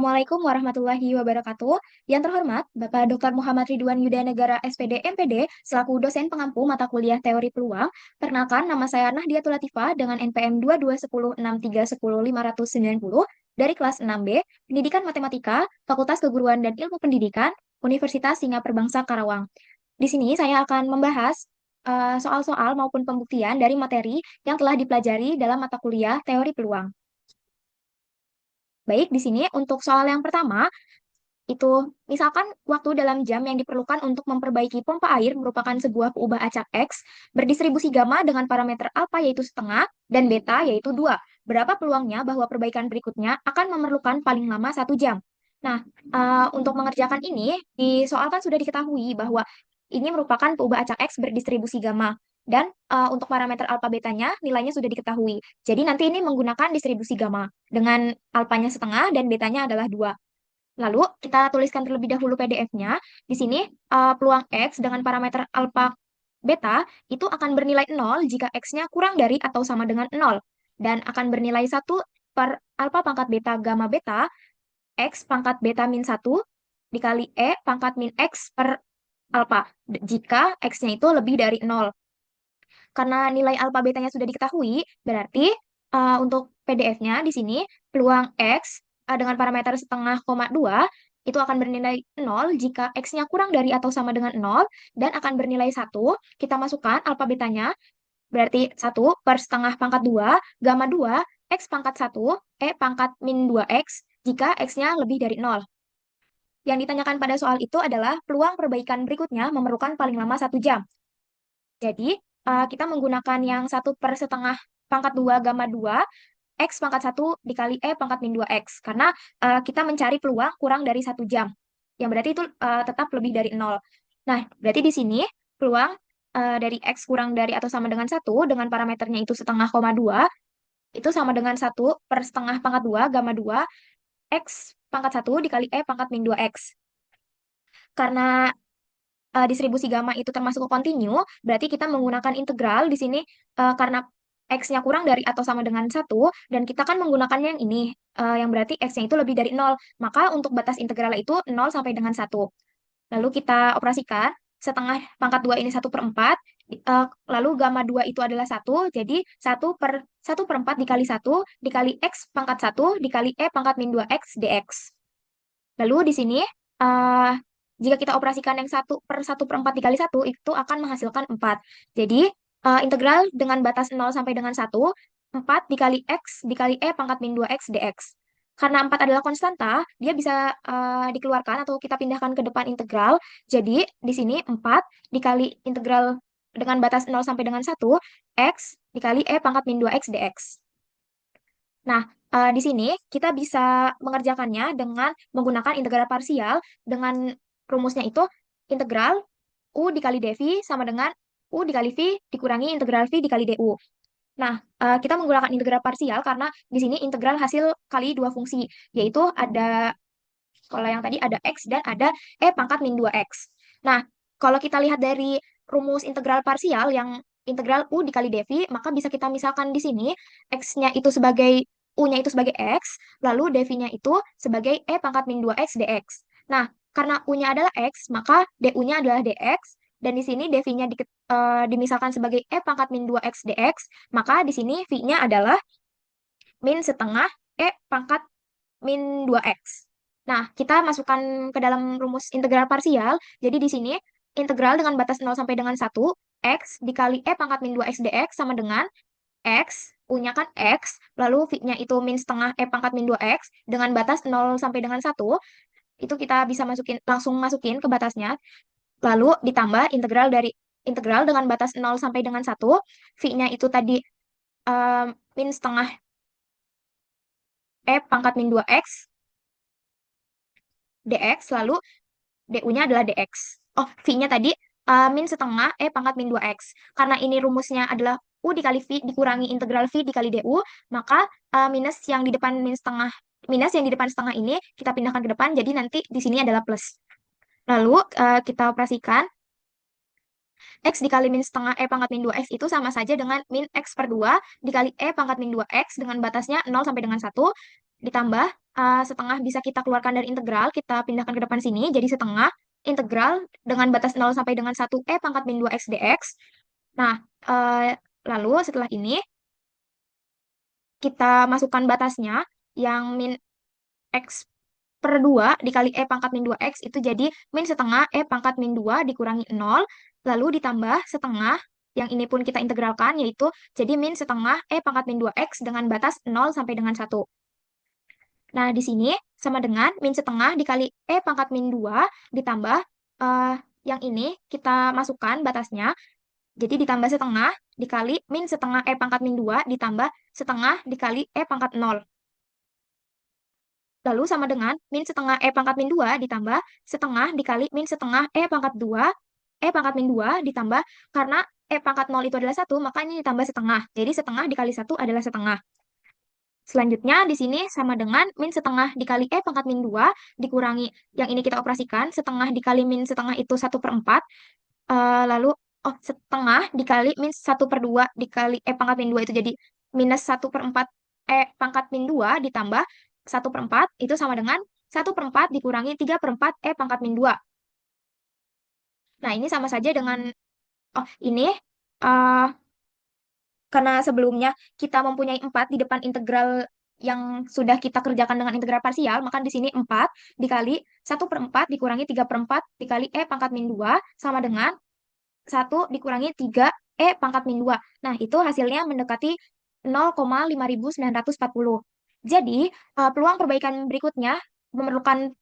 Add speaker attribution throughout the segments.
Speaker 1: Assalamualaikum warahmatullahi wabarakatuh. Yang terhormat, Bapak Dr. Muhammad Ridwan Yudanegara SPD MPD, selaku dosen pengampu mata kuliah Teori Peluang. Perkenalkan, nama saya Nahdiatul Latifah dengan NPM 22106310590 dari kelas 6B, Pendidikan Matematika, Fakultas Keguruan dan Ilmu Pendidikan, Universitas Singapura Bangsa Karawang. Di sini saya akan membahas soal-soal maupun pembuktian dari materi yang telah dipelajari dalam mata kuliah Teori Peluang. Baik, di sini untuk soal yang pertama, itu misalkan waktu dalam jam yang diperlukan untuk memperbaiki pompa air merupakan sebuah peubah acak X berdistribusi gamma dengan parameter alfa yaitu setengah dan beta yaitu 2. Berapa peluangnya bahwa perbaikan berikutnya akan memerlukan paling lama 1 jam? Nah, untuk mengerjakan ini, di soal kan sudah diketahui bahwa ini merupakan peubah acak X berdistribusi gamma. Dan untuk parameter alfa betanya nilainya sudah diketahui. Jadi nanti ini menggunakan distribusi gamma dengan alfanya setengah dan betanya adalah 2. Lalu kita tuliskan terlebih dahulu PDF-nya. Di sini peluang X dengan parameter alfa beta itu akan bernilai 0 jika X-nya kurang dari atau sama dengan 0. Dan akan bernilai 1 per alfa pangkat beta gamma beta X pangkat beta min 1 dikali E pangkat min X per alfa. Jika X-nya itu lebih dari 0. Karena nilai alfa betanya sudah diketahui, berarti untuk PDF-nya di sini peluang X dengan parameter setengah koma 2 itu akan bernilai 0 jika X-nya kurang dari atau sama dengan 0 dan akan bernilai 1. Kita masukkan alfa betanya, berarti 1 per setengah pangkat 2, gamma 2, X pangkat 1, E pangkat min 2X jika X-nya lebih dari 0. Yang ditanyakan pada soal itu adalah peluang perbaikan berikutnya memerlukan paling lama 1 jam. Jadi, kita menggunakan yang 1 per setengah pangkat 2 gamma 2, X pangkat 1 dikali E pangkat min 2X. Karena kita mencari peluang kurang dari 1 jam. Yang berarti itu tetap lebih dari 0. Nah, berarti di sini peluang dari X kurang dari atau sama dengan 1 dengan parameternya itu setengah koma 2, itu sama dengan 1 per setengah pangkat 2 gamma 2, X pangkat 1 dikali E pangkat min 2X. Karena distribusi gamma itu termasuk kontinu, berarti kita menggunakan integral di sini karena X-nya kurang dari atau sama dengan 1, dan kita kan menggunakannya yang ini, yang berarti X-nya itu lebih dari 0. Maka untuk batas integral itu 0 sampai dengan 1. Lalu kita operasikan, setengah pangkat 2 ini 1/4, lalu gamma 2 itu adalah 1, jadi 1/4 dikali 1, dikali X pangkat 1, dikali E pangkat min 2X dx. Lalu di sini, eh, jika kita operasikan yang 1/1/4 dikali 1, itu akan menghasilkan 4. Jadi, integral dengan batas 0 sampai dengan 1, 4 dikali X dikali E pangkat min 2X dx. Karena 4 adalah konstanta, dia bisa dikeluarkan atau kita pindahkan ke depan integral. Jadi, di sini 4 dikali integral dengan batas 0 sampai dengan 1, X dikali E pangkat min 2X dx. Nah, di sini kita bisa mengerjakannya dengan menggunakan integral parsial dengan rumusnya itu integral U dikali dV sama dengan U dikali V dikurangi integral V dikali du. Nah, kita menggunakan integral parsial karena di sini integral hasil kali dua fungsi, yaitu ada, kalau yang tadi ada X dan ada E pangkat min 2X. Nah, kalau kita lihat dari rumus integral parsial yang integral U dikali dV, maka bisa kita misalkan di sini X-nya itu sebagai U-nya itu sebagai X, lalu dV-nya itu sebagai E pangkat min 2X dx. Nah, karena U-nya adalah X, maka du-nya adalah dx, dan di sini dV-nya dimisalkan sebagai E pangkat min 2X dx, maka di sini V-nya adalah min setengah E pangkat min 2X. Nah, kita masukkan ke dalam rumus integral parsial. Jadi di sini integral dengan batas 0 sampai dengan 1, X dikali E pangkat min 2X dx sama dengan X, U-nya kan X, lalu V-nya itu min setengah E pangkat min 2X, dengan batas 0 sampai dengan 1, itu kita bisa langsung masukin ke batasnya, lalu ditambah integral dengan batas 0 sampai dengan 1, V-nya itu tadi min setengah E pangkat min 2X dx, lalu du-nya adalah dx. Oh, V-nya tadi min setengah E pangkat min 2x. Karena ini rumusnya adalah U dikali V dikurangi integral V dikali du, maka minus yang di depan setengah ini kita pindahkan ke depan, jadi nanti di sini adalah plus. Lalu kita operasikan, X dikali min setengah E pangkat min 2X itu sama saja dengan min X per 2 dikali E pangkat min 2X dengan batasnya 0 sampai dengan 1, ditambah setengah bisa kita keluarkan dari integral, kita pindahkan ke depan sini, jadi setengah integral dengan batas 0 sampai dengan 1 pangkat min 2 x dx. Nah, lalu setelah ini kita masukkan batasnya yang min x per 2 dikali pangkat min 2x itu jadi min setengah pangkat min 2 dikurangi 0, lalu ditambah setengah, yang ini pun kita integralkan, yaitu jadi min setengah pangkat min 2x dengan batas 0 sampai dengan 1. Nah, di sini sama dengan min setengah dikali pangkat min 2 ditambah eh, yang ini kita masukkan batasnya. Jadi ditambah setengah dikali min setengah pangkat min 2 ditambah setengah dikali pangkat 0. Lalu sama dengan min setengah pangkat min 2 ditambah setengah dikali min setengah pangkat 2 pangkat min 2 ditambah, karena pangkat 0 itu adalah 1, maka ini ditambah setengah. Jadi setengah dikali 1 adalah setengah. Selanjutnya di sini sama dengan min setengah dikali pangkat min 2 dikurangi yang ini kita operasikan, setengah dikali min setengah itu 1/4. Lalu setengah dikali min 1/2 dikali pangkat min 2 itu jadi minus 1/4 pangkat min 2 ditambah 1/4 itu sama dengan 1/4 dikurangi 3/4 pangkat min 2. Nah, ini sama saja dengan ini eh, karena sebelumnya kita mempunyai 4 di depan integral yang sudah kita kerjakan dengan integral parsial, maka di sini 4 dikali 1/4 dikurangi 3/4 dikali pangkat min 2 sama dengan 1 dikurangi 3 pangkat min 2. Nah, itu hasilnya mendekati 0,5940. Jadi, peluang perbaikan berikutnya memerlukan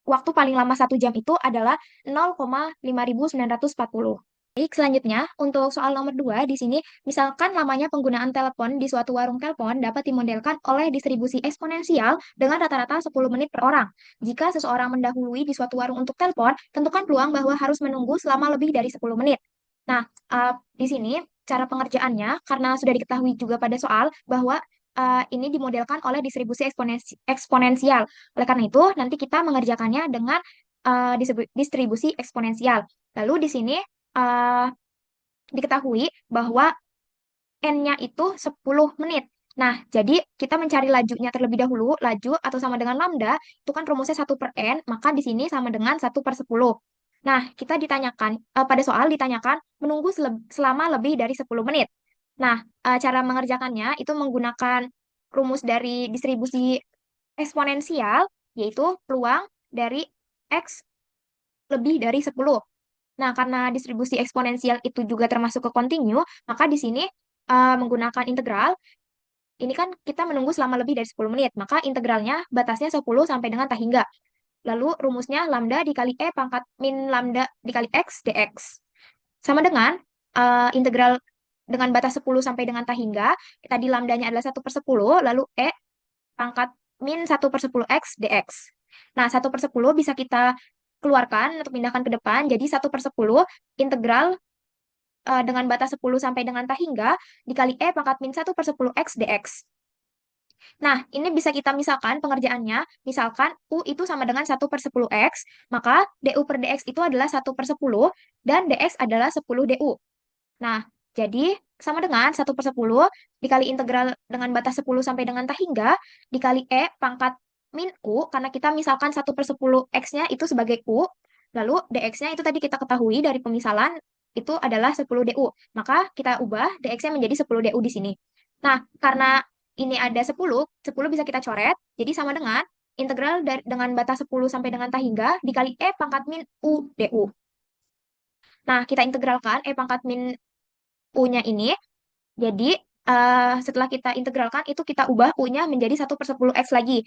Speaker 1: waktu paling lama 1 jam itu adalah 0,5940. Baik, selanjutnya untuk soal nomor 2 di sini, misalkan lamanya penggunaan telepon di suatu warung telepon dapat dimodelkan oleh distribusi eksponensial dengan rata-rata 10 menit per orang. Jika seseorang mendahului di suatu warung untuk telepon, tentukan peluang bahwa harus menunggu selama lebih dari 10 menit. Nah, di sini cara pengerjaannya, karena sudah diketahui juga pada soal bahwa ini dimodelkan oleh distribusi eksponensial. Oleh karena itu, nanti kita mengerjakannya dengan distribusi eksponensial. Lalu di sini uh, diketahui bahwa N-nya itu 10 menit. Nah, jadi kita mencari lajunya terlebih dahulu. Laju atau sama dengan lambda, itu kan rumusnya 1/n, maka di sini sama dengan 1/10. Nah, kita ditanyakan, pada soal ditanyakan menunggu selama lebih dari 10 menit. Nah, cara mengerjakannya itu menggunakan rumus dari distribusi eksponensial, yaitu peluang dari X lebih dari 10. Nah, karena distribusi eksponensial itu juga termasuk ke kontinu, maka di sini menggunakan integral, ini kan kita menunggu selama lebih dari 10 menit, maka integralnya batasnya 10 sampai dengan tak hingga. Lalu rumusnya lambda dikali pangkat min lambda dikali x dx. Sama dengan integral dengan batas 10 sampai dengan tak hingga, tadi lambdanya adalah 1/10, lalu pangkat min 1/10 x dx. Nah, 1/10 bisa kita keluarkan untuk pindahkan ke depan, jadi 1/10 integral dengan batas 10 sampai dengan tak hingga dikali pangkat min 1/10 x dx. Nah, ini bisa kita misalkan pengerjaannya, misalkan U itu sama dengan 1/10 x, maka du per dx itu adalah 1/10, dan dx adalah 10 du. Nah, jadi sama dengan 1/10 dikali integral dengan batas 10 sampai dengan tak hingga, dikali pangkat min U, karena kita misalkan 1/10 x-nya itu sebagai U, lalu dx-nya itu tadi kita ketahui dari pemisalan, itu adalah 10 du. Maka kita ubah dx-nya menjadi 10 du di sini. Nah, karena ini ada 10, 10 bisa kita coret, jadi sama dengan integral dengan batas 10 sampai dengan tak hingga dikali pangkat min U du. Nah, kita integralkan pangkat min U-nya ini, jadi setelah kita integralkan, itu kita ubah U-nya menjadi 1/10 X lagi.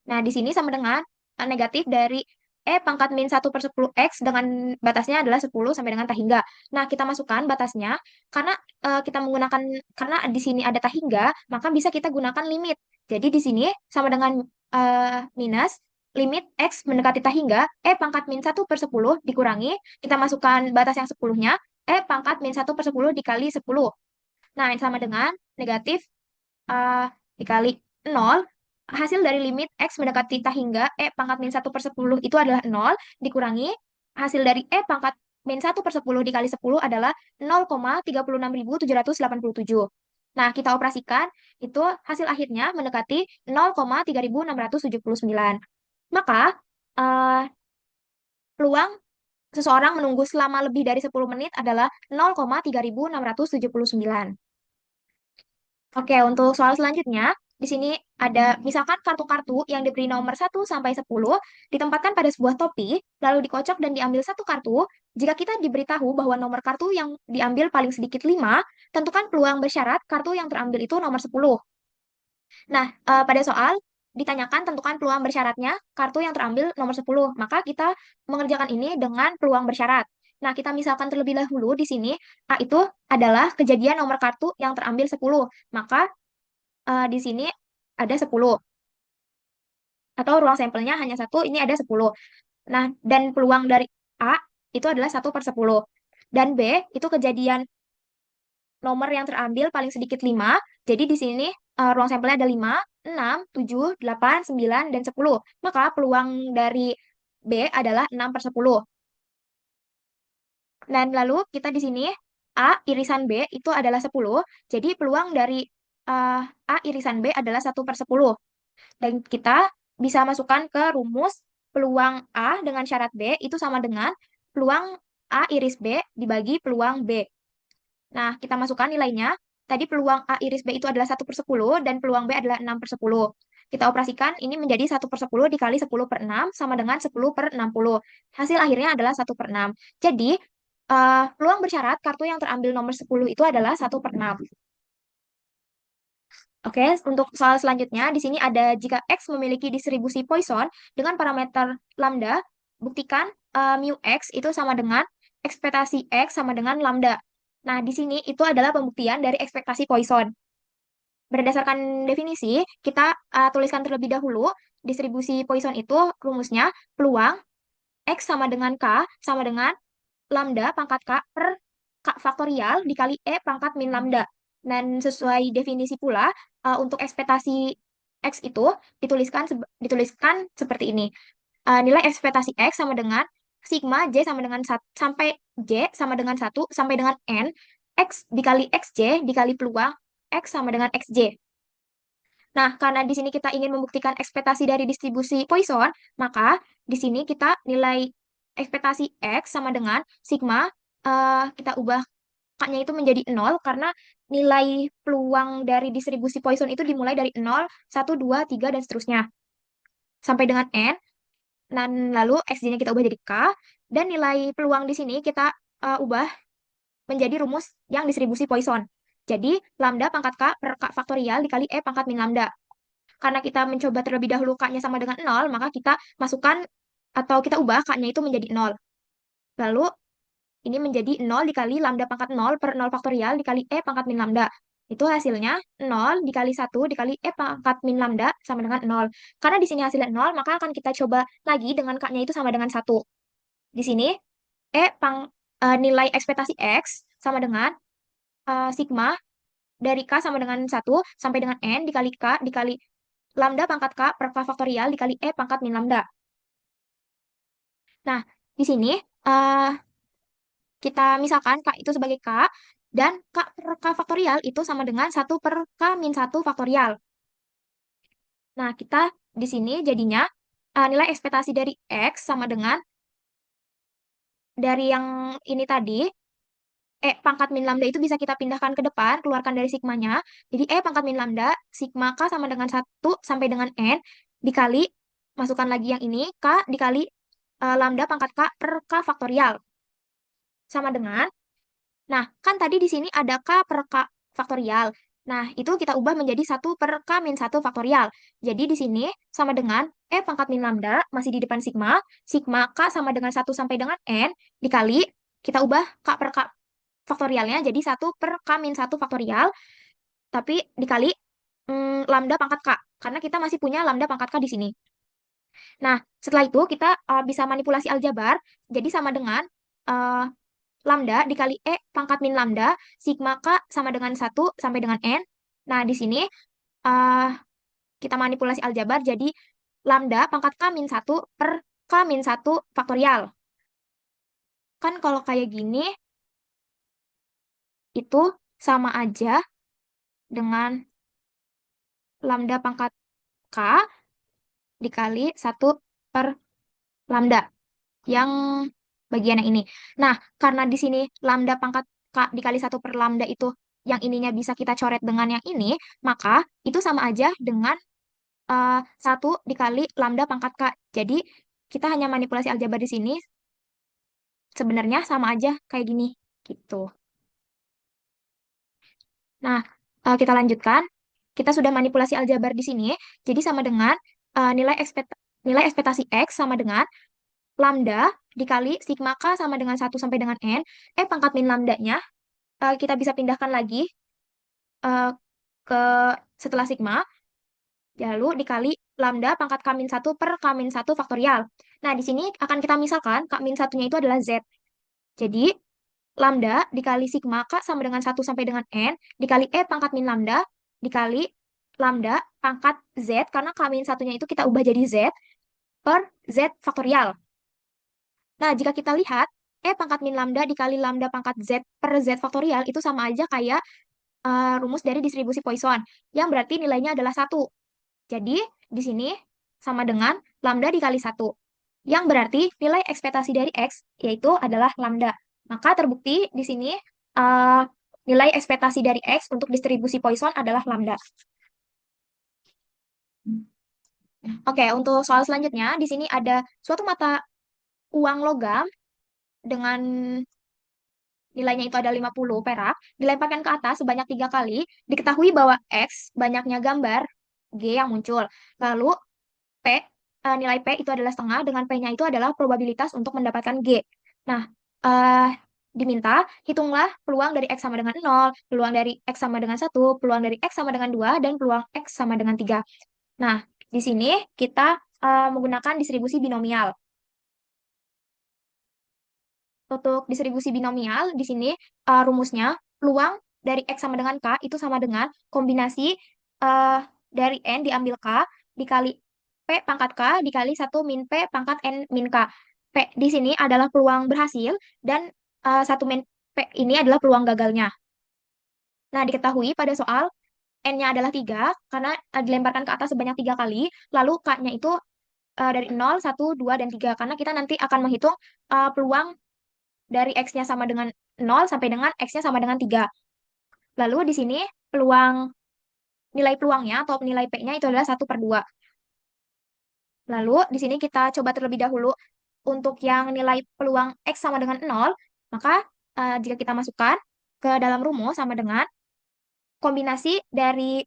Speaker 1: Nah, di sini sama dengan negatif dari pangkat min 1/10 X dengan batasnya adalah 10 sampai dengan tak hingga. Nah, kita masukkan batasnya, karena kita menggunakan, karena di sini ada tak hingga, maka bisa kita gunakan limit. Jadi di sini sama dengan minus, limit X mendekati tak hingga, pangkat min 1/10 dikurangi, kita masukkan batas yang 10-nya, pangkat min 1/10 dikali 10. Nah, yang sama dengan negatif dikali 0, hasil dari limit X mendekati tak hingga pangkat min 1/10 itu adalah 0, dikurangi hasil dari pangkat min 1/10 dikali 10 adalah 0,36787. Nah, kita operasikan, itu hasil akhirnya mendekati 0,3679. Maka, eh, peluang seseorang menunggu selama lebih dari 10 menit adalah 0,3679. Oke, untuk soal selanjutnya, di sini ada misalkan kartu-kartu yang diberi nomor 1 sampai 10 ditempatkan pada sebuah topi, lalu dikocok dan diambil satu kartu. Jika kita diberitahu bahwa nomor kartu yang diambil paling sedikit 5, tentukan peluang bersyarat kartu yang terambil itu nomor 10. Nah, pada soal ditanyakan tentukan peluang bersyaratnya kartu yang terambil nomor 10. Maka kita mengerjakan ini dengan peluang bersyarat. Nah, kita misalkan terlebih dahulu di sini A itu adalah kejadian nomor kartu yang terambil 10. Maka di sini ada 10. Atau ruang sampelnya hanya satu, ini ada 10. Nah, dan peluang dari A itu adalah 1/10. Dan B itu kejadian nomor yang terambil paling sedikit 5. Jadi di sini ruang sampelnya ada 5, 6, 7, 8, 9, dan 10. Maka peluang dari B adalah 6/10. Dan lalu kita di sini A irisan B itu adalah 10. Jadi peluang dari A irisan B adalah 1/10. Dan kita bisa masukkan ke rumus peluang A dengan syarat B itu sama dengan peluang A iris B dibagi peluang B. Nah, kita masukkan nilainya. Tadi peluang A iris B itu adalah 1/10 dan peluang B adalah 6/10. Kita operasikan ini menjadi 1/10 dikali 10/6 sama dengan 10/60. Hasil akhirnya adalah 1/6. Jadi, peluang bersyarat kartu yang terambil nomor 10 itu adalah 1/6. Oke, untuk soal selanjutnya, di sini ada jika X memiliki distribusi Poisson dengan parameter lambda, buktikan mu X itu sama dengan ekspektasi X sama dengan lambda. Nah, di sini itu adalah pembuktian dari ekspektasi Poisson. Berdasarkan definisi, kita tuliskan terlebih dahulu, distribusi Poisson itu rumusnya peluang X sama dengan K sama dengan lambda pangkat K per K faktorial dikali E pangkat min lambda. Dan sesuai definisi pula, untuk ekspektasi X itu dituliskan seperti ini. Nilai ekspektasi X sama dengan sigma J sama dengan 1, sampai J sama dengan 1 sampai dengan N, X dikali XJ dikali peluang X sama dengan XJ. Nah, karena di sini kita ingin membuktikan ekspektasi dari distribusi Poisson, maka di sini kita nilai ekspektasi X sama dengan sigma, kita ubah K-nya itu menjadi 0 karena nilai peluang dari distribusi Poisson itu dimulai dari 0, 1, 2, 3, dan seterusnya. Sampai dengan N, dan lalu XJ-nya kita ubah jadi K, dan nilai peluang di sini kita ubah menjadi rumus yang distribusi Poisson. Jadi, lambda pangkat K per K faktorial dikali E pangkat min lambda. Karena kita mencoba terlebih dahulu K-nya sama dengan 0, maka kita masukkan atau kita ubah K-nya itu menjadi 0. Lalu, ini menjadi 0 dikali lambda pangkat 0 per 0 faktorial dikali E pangkat min lambda. Itu hasilnya 0 dikali 1 dikali E pangkat min lambda sama dengan 0. Karena di sini hasilnya 0, maka akan kita coba lagi dengan K-nya itu sama dengan 1. Di sini, nilai ekspektasi X sama dengan sigma dari K sama dengan 1 sampai dengan N dikali K dikali lambda pangkat K per K faktorial dikali E pangkat min lambda. Nah, di sini eh, kita misalkan K itu sebagai K, dan K per K faktorial itu sama dengan 1 per K min 1 faktorial. Nah, kita di sini jadinya nilai ekspektasi dari X sama dengan dari yang ini tadi, E pangkat min lambda itu bisa kita pindahkan ke depan, keluarkan dari sigmanya. Jadi E pangkat min lambda, sigma K sama dengan 1 sampai dengan N, dikali, masukkan lagi yang ini, K dikali lambda pangkat K per K faktorial. Sama dengan, nah kan tadi di sini ada K per K faktorial. Nah, itu kita ubah menjadi 1 per K min 1 faktorial. Jadi di sini sama dengan E pangkat min lambda, masih di depan sigma, sigma K sama dengan 1 sampai dengan N, dikali, kita ubah K per K faktorialnya jadi 1 per K min 1 faktorial, tapi dikali lambda pangkat K, karena kita masih punya lambda pangkat K di sini. Nah, setelah itu kita bisa manipulasi aljabar, jadi sama dengan uh, lambda dikali E pangkat min lambda, sigma K sama dengan 1 sampai dengan N. Nah, di sini uh, kita manipulasi aljabar, jadi lambda pangkat K min 1 per K min 1 faktorial. Kan kalau kayak gini, itu sama aja dengan lambda pangkat K dikali 1 per lambda yang bagian yang ini. Nah, karena di sini lambda pangkat K dikali 1 per lambda itu yang ininya bisa kita coret dengan yang ini, maka itu sama aja dengan 1 dikali lambda pangkat K. Jadi, kita hanya manipulasi aljabar di sini, sebenarnya sama aja kayak gini, gitu. Nah, kita lanjutkan. Kita sudah manipulasi aljabar di sini, jadi sama dengan nilai ekspektasi X sama dengan lambda dikali sigma K sama dengan 1 sampai dengan N. Pangkat min lambdanya, kita bisa pindahkan lagi eh, ke setelah sigma, lalu dikali lambda pangkat K-1 per K-1 faktorial. Nah, di sini akan kita misalkan K-1-nya itu adalah Z. Jadi, lambda dikali sigma K sama dengan 1 sampai dengan N, dikali pangkat min lambda, dikali lambda pangkat Z, karena K-1-nya itu kita ubah jadi Z, per Z faktorial. Nah, jika kita lihat, pangkat min lambda dikali lambda pangkat Z per Z faktorial, itu sama aja kayak rumus dari distribusi Poisson, yang berarti nilainya adalah 1. Jadi, di sini sama dengan lambda dikali 1. Yang berarti nilai ekspektasi dari X yaitu adalah lambda. Maka terbukti di sini uh, nilai ekspektasi dari X untuk distribusi Poisson adalah lambda. Oke, untuk soal selanjutnya, di sini ada suatu mata uang logam dengan nilainya itu ada 50 perak, dilemparkan ke atas sebanyak 3 kali, diketahui bahwa X banyaknya gambar G yang muncul. Lalu P, nilai P itu adalah setengah, dengan P-nya itu adalah probabilitas untuk mendapatkan G. Nah, eh, diminta hitunglah peluang dari X sama dengan 0, peluang dari X sama dengan 1, peluang dari X sama dengan 2, dan peluang X sama dengan 3. Nah, di sini kita menggunakan distribusi binomial. Untuk distribusi binomial, di sini rumusnya, peluang dari X sama dengan K itu sama dengan kombinasi eh, dari N diambil K dikali P pangkat K dikali 1 min P pangkat N min K. P di sini adalah peluang berhasil dan 1 min P ini adalah peluang gagalnya. Nah, diketahui pada soal N-nya adalah 3 karena dilemparkan ke atas sebanyak 3 kali, lalu K-nya itu dari 0, 1, 2, dan 3. Karena kita nanti akan menghitung peluang dari X-nya sama dengan 0 sampai dengan X-nya sama dengan 3. Lalu di sini peluang nilai peluangnya atau nilai P-nya itu adalah 1/2. Lalu di sini kita coba terlebih dahulu untuk yang nilai peluang X sama dengan 0, maka jika kita masukkan ke dalam rumus sama dengan kombinasi dari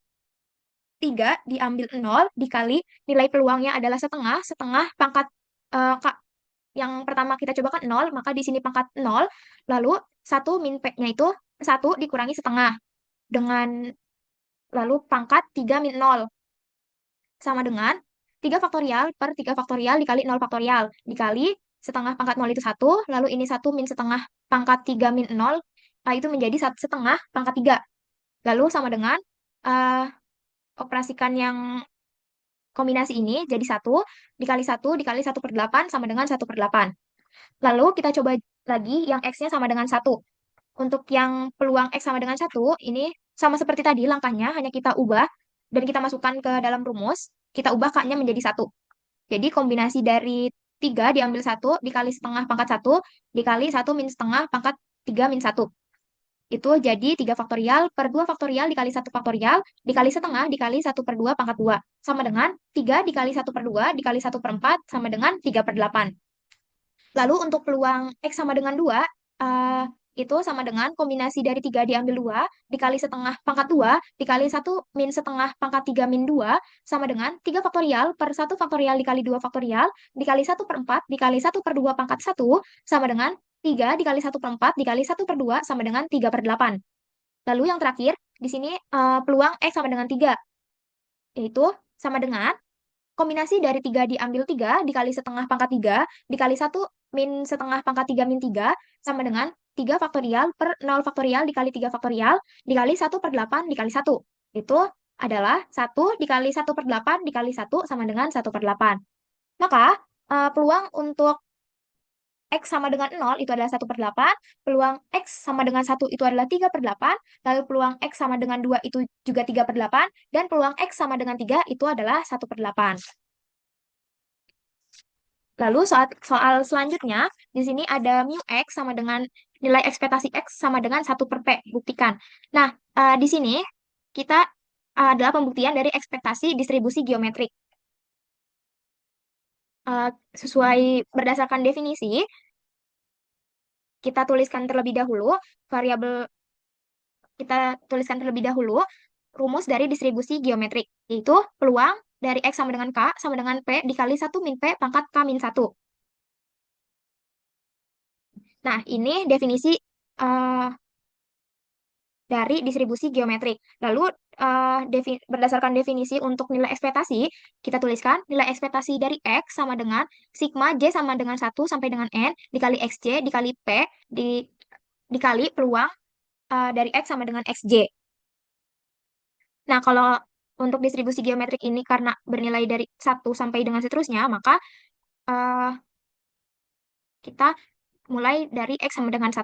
Speaker 1: 3 diambil 0 dikali nilai peluangnya adalah setengah, setengah pangkat yang pertama kita coba kan 0, maka di sini pangkat 0, lalu 1 min P-nya itu 1 dikurangi setengah, dengan lalu pangkat 3 min 0, sama dengan 3 faktorial per 3 faktorial dikali 0 faktorial, dikali setengah pangkat 0 itu 1, lalu ini 1 min setengah pangkat 3 min 0, itu menjadi setengah pangkat 3. Lalu sama dengan operasikan yang kombinasi ini jadi 1 dikali 1 dikali 1/8 sama dengan 1/8. Lalu kita coba lagi yang X-nya sama dengan 1. Untuk yang peluang X sama dengan 1, ini sama seperti tadi langkahnya, hanya kita ubah dan kita masukkan ke dalam rumus, kita ubah K-nya menjadi 1. Jadi kombinasi dari 3 diambil 1 dikali setengah pangkat 1 dikali 1 min setengah pangkat 3 min 1. Itu jadi 3 faktorial per 2 faktorial dikali 1 faktorial dikali setengah dikali 1/2 pangkat 2. Sama dengan 3 dikali 1/2 dikali 1/4 sama dengan 3/8. Lalu untuk peluang X sama dengan 2, itu sama dengan kombinasi dari 3 diambil 2, dikali setengah pangkat 2, dikali 1 min setengah pangkat 3 min 2, sama dengan 3 faktorial per 1 faktorial dikali 2 faktorial, dikali 1/4, dikali 1/2 pangkat 1, sama dengan 3 dikali 1/4, dikali 1/2, sama dengan 3/8. Lalu yang terakhir, di sini peluang X sama dengan 3, yaitu sama dengan kombinasi dari 3 diambil 3 dikali setengah pangkat 3 dikali 1 min setengah pangkat 3 min 3 sama dengan 3 faktorial per 0 faktorial dikali 3 faktorial dikali 1/8 dikali 1. Itu adalah 1 dikali 1/8 dikali 1 sama dengan 1/8. Maka peluang untuk X sama dengan 0 itu adalah 1/8, peluang X sama dengan 1 itu adalah 3/8, lalu peluang X sama dengan 2 itu juga 3/8, dan peluang X sama dengan 3 itu adalah 1/8. Lalu soal selanjutnya, di sini ada mu X sama dengan nilai ekspektasi X sama dengan 1/P. Buktikan. Nah, di sini kita adalah pembuktian dari ekspektasi distribusi geometrik. Sesuai berdasarkan definisi, kita tuliskan terlebih dahulu variabel kita tuliskan terlebih dahulu rumus dari distribusi geometrik, yaitu peluang dari X sama dengan K sama dengan P dikali 1 min P pangkat K min 1. Nah, ini definisi eh, dari distribusi geometrik. Lalu, berdasarkan definisi untuk nilai ekspektasi, kita tuliskan nilai ekspektasi dari X sama dengan sigma J sama dengan 1 sampai dengan N dikali XJ dikali P dikali peluang dari X sama dengan XJ. Nah, kalau untuk distribusi geometrik ini karena bernilai dari 1 sampai dengan seterusnya, maka eh, kita mulai dari X sama dengan 1.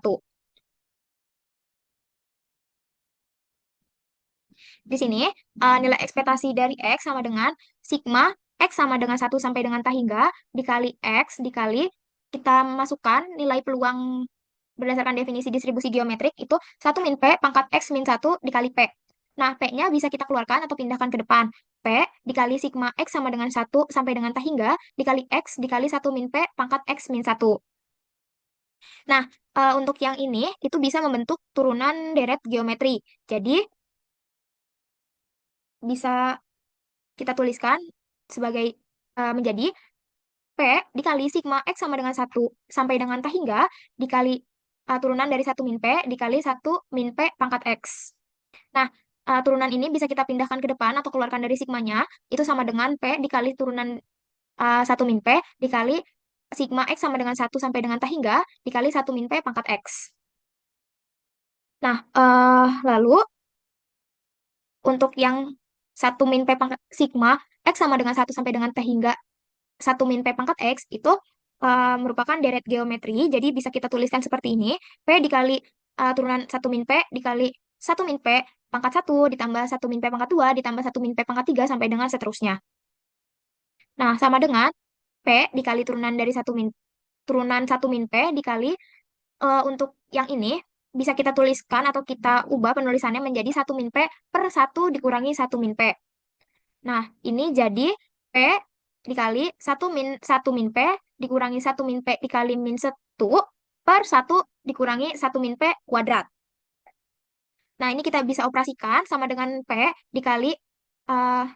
Speaker 1: Di sini, nilai ekspektasi dari X sama dengan sigma X sama dengan 1 sampai dengan T hingga dikali X dikali kita masukkan nilai peluang berdasarkan definisi distribusi geometrik itu 1 min P pangkat X min 1 dikali P. Nah, P-nya bisa kita keluarkan atau pindahkan ke depan. P dikali sigma X sama dengan 1 sampai dengan T hingga dikali X dikali 1 min P pangkat X min 1. Nah, untuk yang ini itu bisa membentuk turunan deret geometri. Jadi, bisa kita tuliskan sebagai menjadi P dikali sigma X sama dengan 1 sampai dengan T hingga dikali turunan dari 1 min P dikali 1 min P pangkat X. Nah, turunan ini bisa kita pindahkan ke depan atau keluarkan dari sigmanya, itu sama dengan P dikali turunan 1 min P dikali sigma X sama dengan 1 sampai dengan T hingga dikali 1 min P pangkat X. Nah, lalu untuk yang 1 min P pangkat sigma X sama dengan 1 sampai dengan T hingga 1 min P pangkat X itu merupakan deret geometri. Jadi bisa kita tuliskan seperti ini. P dikali turunan 1 min P dikali 1 min P pangkat 1 ditambah 1 min P pangkat 2 ditambah 1 min P pangkat 3 sampai dengan seterusnya. Nah, sama dengan P dikali turunan 1 min P dikali untuk yang ini bisa kita tuliskan atau kita ubah penulisannya menjadi 1 min P per 1 dikurangi 1 min P. Nah, ini jadi P dikali 1 min P dikurangi 1 min P dikali min 1 per 1 dikurangi 1 min P kuadrat. Nah, ini kita bisa operasikan sama dengan P dikali eh,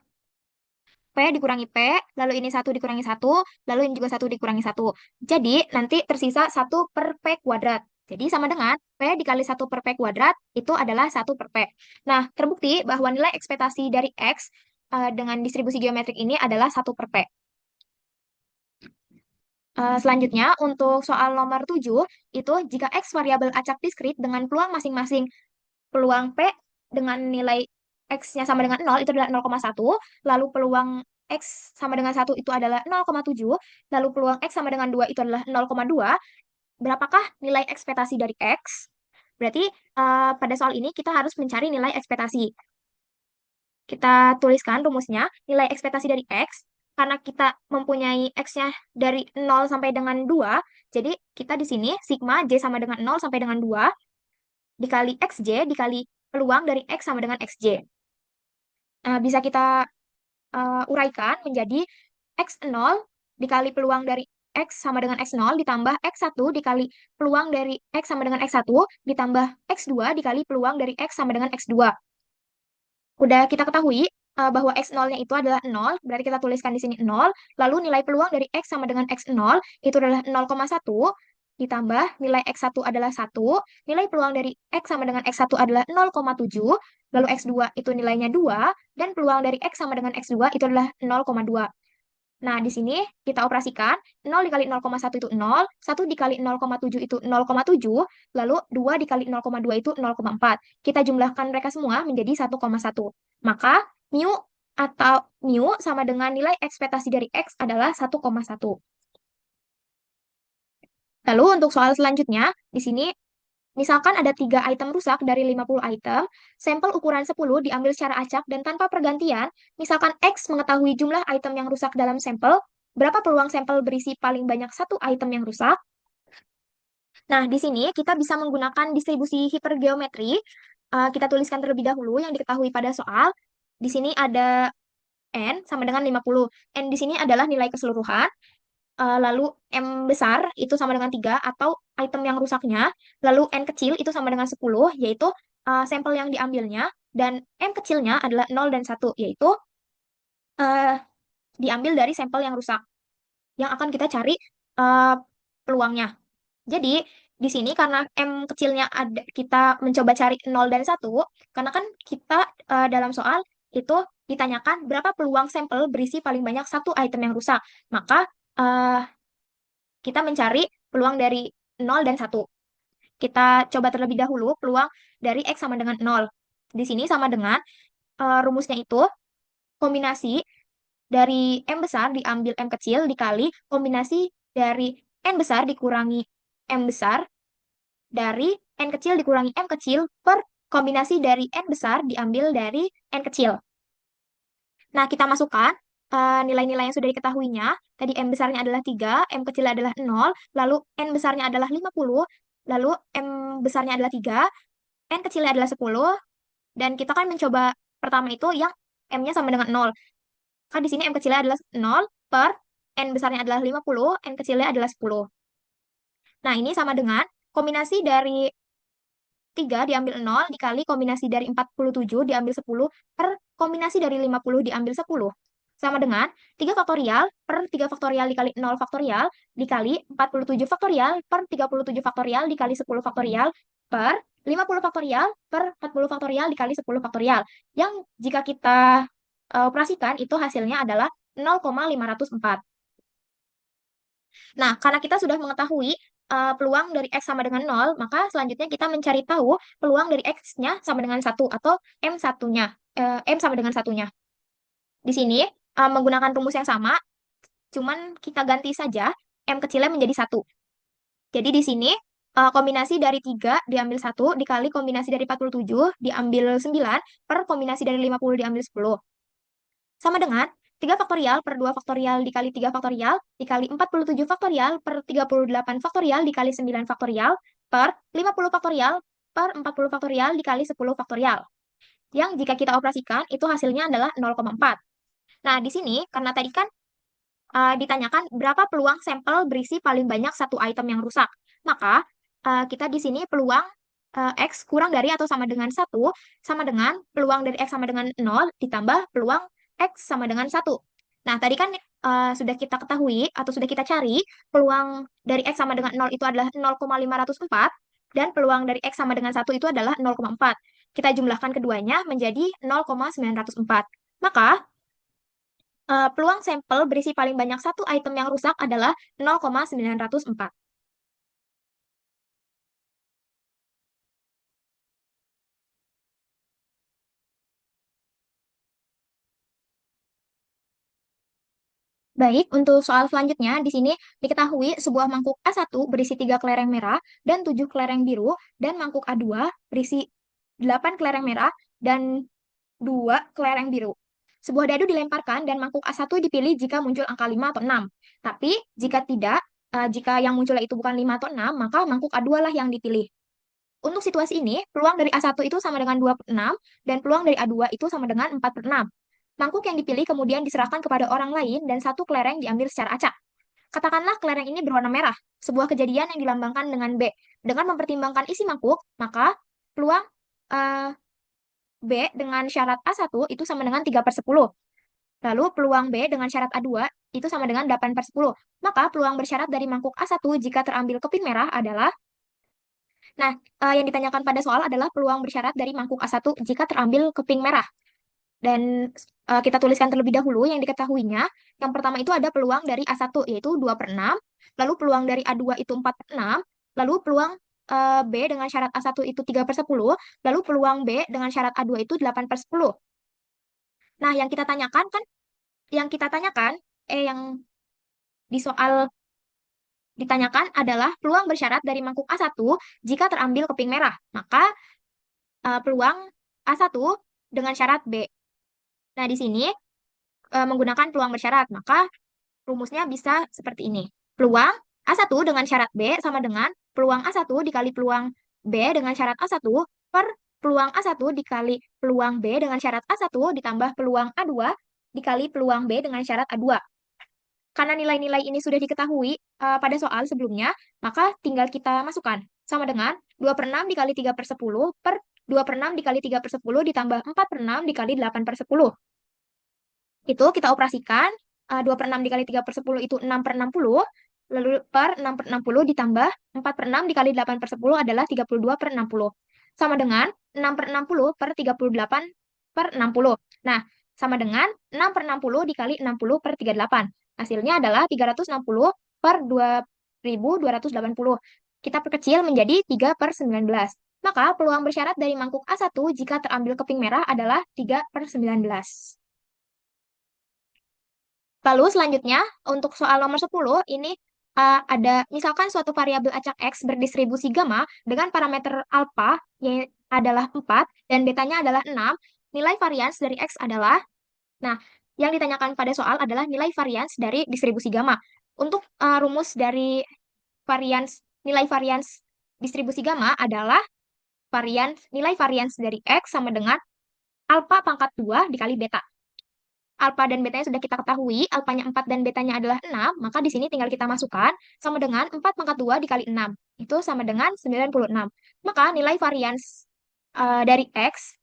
Speaker 1: P dikurangi P, lalu ini 1 dikurangi 1, lalu ini juga 1 dikurangi 1. Jadi, nanti tersisa 1 per P kuadrat. Jadi, sama dengan P dikali 1 per P kuadrat, itu adalah 1 per P. Nah, terbukti bahwa nilai ekspektasi dari X dengan distribusi geometrik ini adalah 1 per P. Selanjutnya, untuk soal nomor 7, itu jika X variabel acak diskrit dengan peluang masing-masing peluang P dengan nilai X-nya sama dengan 0 itu adalah 0,1, lalu peluang X sama dengan 1 itu adalah 0,7, lalu peluang X sama dengan 2 itu adalah 0,2, berapakah nilai ekspektasi dari X? Berarti pada soal ini kita harus mencari nilai ekspektasi. Kita tuliskan rumusnya, nilai ekspektasi dari X, karena kita mempunyai X-nya dari 0 sampai dengan 2, jadi kita di sini sigma J sama dengan 0 sampai dengan 2, dikali XJ, dikali peluang dari X sama dengan XJ. Bisa kita uraikan menjadi X0 dikali peluang dari X sama dengan X0 ditambah X1 dikali peluang dari X sama dengan X1 ditambah X2 dikali peluang dari X sama dengan X2. Udah kita ketahui bahwa X0-nya itu adalah 0, berarti kita tuliskan di sini 0, lalu nilai peluang dari X sama dengan X0 itu adalah 0,1, ditambah nilai X1 adalah 1, nilai peluang dari X sama dengan X1 adalah 0,7, lalu X2 itu nilainya 2, dan peluang dari X sama dengan X2 itu adalah 0,2. Nah, di sini kita operasikan 0 dikali 0,1 itu 0, 1 dikali 0,7 itu 0,7, lalu 2 dikali 0,2 itu 0,4. Kita jumlahkan mereka semua menjadi 1,1. Maka mu atau mu sama dengan nilai ekspektasi dari X adalah 1,1. Lalu untuk soal selanjutnya, di sini misalkan ada 3 item rusak dari 50 item, sampel ukuran 10 diambil secara acak dan tanpa pergantian, misalkan X mengetahui jumlah item yang rusak dalam sampel, berapa peluang sampel berisi paling banyak satu item yang rusak? Nah, di sini kita bisa menggunakan distribusi hipergeometri. Kita tuliskan terlebih dahulu yang diketahui pada soal. Di sini ada N sama dengan 50. N di sini adalah nilai keseluruhan. Lalu M besar itu sama dengan 3 atau item yang rusaknya. Lalu N kecil itu sama dengan 10, yaitu sampel yang diambilnya. Dan M kecilnya adalah 0 dan 1, yaitu uh, diambil dari sampel yang rusak. Yang akan kita cari uh, peluangnya. Jadi, di sini karena M kecilnya ada, kita mencoba cari 0 dan 1, karena kan kita dalam soal itu ditanyakan berapa peluang sampel berisi paling banyak satu item yang rusak. Maka eh, kita mencari peluang dari 0 dan 1. Kita coba terlebih dahulu peluang dari X sama dengan 0. Di sini sama dengan rumusnya itu kombinasi dari M besar diambil M kecil dikali kombinasi dari N besar dikurangi M besar dari N kecil dikurangi M kecil per kombinasi dari N besar diambil dari N kecil. Nah, kita masukkan nilai-nilai yang sudah diketahuinya. Tadi M besarnya adalah 3, M kecilnya adalah 0, lalu N besarnya adalah 50, lalu M besarnya adalah 3, N kecilnya adalah 10, dan kita kan mencoba pertama itu yang M-nya sama dengan 0. Kan di sini M kecilnya adalah 0 per N besarnya adalah 50, N kecilnya adalah 10. Nah, ini sama dengan kombinasi dari 3 diambil 0 dikali kombinasi dari 47 diambil 10 per kombinasi dari 50 diambil 10. Sama dengan 3 faktorial per 3 faktorial dikali 0 faktorial dikali 47 faktorial per 37 faktorial dikali 10 faktorial per 50 faktorial per 40 faktorial dikali 10 faktorial. Yang jika kita operasikan itu hasilnya adalah 0,504. Nah, karena kita sudah mengetahui peluang dari X sama dengan 0, maka selanjutnya kita mencari tahu peluang dari X-nya sama dengan 1 atau M1-nya, M sama dengan satunya. Di sini menggunakan rumus yang sama, cuman kita ganti saja M kecilnya menjadi 1. Jadi di sini kombinasi dari 3 diambil 1 dikali kombinasi dari 47 diambil 9 per kombinasi dari 50 diambil 10. Sama dengan 3 faktorial per 2 faktorial dikali 3 faktorial dikali 47 faktorial per 38 faktorial dikali 9 faktorial per 50 faktorial per 40 faktorial dikali 10 faktorial. Yang jika kita operasikan itu hasilnya adalah 0,4. Nah, di sini karena tadi kan ditanyakan berapa peluang sampel berisi paling banyak satu item yang rusak. Maka kita di sini peluang X kurang dari atau sama dengan 1 sama dengan peluang dari X sama dengan 0 ditambah peluang X sama dengan 1. Nah, tadi kan sudah kita ketahui atau sudah kita cari peluang dari X sama dengan 0 itu adalah 0,504 dan peluang dari X sama dengan 1 itu adalah 0,4. Kita jumlahkan keduanya menjadi 0,904. Maka peluang sampel berisi paling banyak satu item yang rusak adalah 0,904. Baik, untuk soal selanjutnya, di sini diketahui sebuah mangkuk A1 berisi 3 kelereng merah dan 7 kelereng biru, dan mangkuk A2 berisi 8 kelereng merah dan 2 kelereng biru. Sebuah dadu dilemparkan dan mangkuk A1 dipilih jika muncul angka 5 atau 6. Tapi jika tidak, jika yang muncul itu bukan 5 atau 6, maka mangkuk A2 lah yang dipilih. Untuk situasi ini, peluang dari A1 itu sama dengan 2/6 dan peluang dari A2 itu sama dengan 4/6. Mangkuk yang dipilih kemudian diserahkan kepada orang lain dan satu kelereng diambil secara acak. Katakanlah kelereng ini berwarna merah, sebuah kejadian yang dilambangkan dengan B. Dengan mempertimbangkan isi mangkuk, maka peluang eh, B dengan syarat A1 itu sama dengan 3/10. Lalu peluang B dengan syarat A2 itu sama dengan 8/10. Maka peluang bersyarat dari mangkuk A1 jika terambil keping merah adalah. Nah, yang ditanyakan pada soal adalah peluang bersyarat dari mangkuk A1 jika terambil keping merah. Dan kita tuliskan terlebih dahulu yang diketahuinya. Yang pertama itu ada peluang dari A1 yaitu 2/6, lalu peluang dari A2 itu 4/6, lalu peluang B dengan syarat A1 itu 3/10, lalu peluang B dengan syarat A2 itu 8/10. Nah, yang kita tanyakan kan, yang kita tanyakan, yang di soal ditanyakan adalah peluang bersyarat dari mangkuk A1 jika terambil keping merah. Maka peluang A1 dengan syarat B. Nah, di sini menggunakan peluang bersyarat, maka rumusnya bisa seperti ini. Peluang A1 dengan syarat B sama dengan peluang A1 dikali peluang B dengan syarat A1 per peluang A1 dikali peluang B dengan syarat A1 ditambah peluang A2 dikali peluang B dengan syarat A2. Karena nilai-nilai ini sudah diketahui pada soal sebelumnya, maka tinggal kita masukkan. Sama dengan 2 per 6 dikali 3 per 10 per 2 per 6 dikali 3 per 10 ditambah 4 per 6 dikali 8 per 10. Itu kita operasikan, 2 per 6 dikali 3 per 10 itu 6 per 60, lalu per 6 per 60 ditambah 4 per 6 dikali 8 per 10 adalah 32 per 60. Sama dengan 6 per 60 per 38 per 60. Nah, sama dengan 6 per 60 dikali 60 per 38. Hasilnya adalah 360 per 2280. Kita perkecil menjadi 3 per 19. Maka peluang bersyarat dari mangkuk A1 jika terambil keping merah adalah 3 per 19. Lalu selanjutnya, untuk soal nomor 10, ini ada misalkan suatu variabel acak X berdistribusi gamma dengan parameter alpha yang adalah 4 dan betanya adalah 6. Nilai varians dari X adalah, nah, yang ditanyakan pada soal adalah nilai varians dari distribusi gamma. Untuk rumus dari nilai varians distribusi gamma adalah nilai varians dari X sama dengan alpha pangkat 2 dikali beta. Alpha dan betanya sudah kita ketahui, alfanya 4 dan betanya adalah 6, maka di sini tinggal kita masukkan sama dengan 4 pangkat 2 dikali 6. Itu sama dengan 96. Maka nilai varians dari X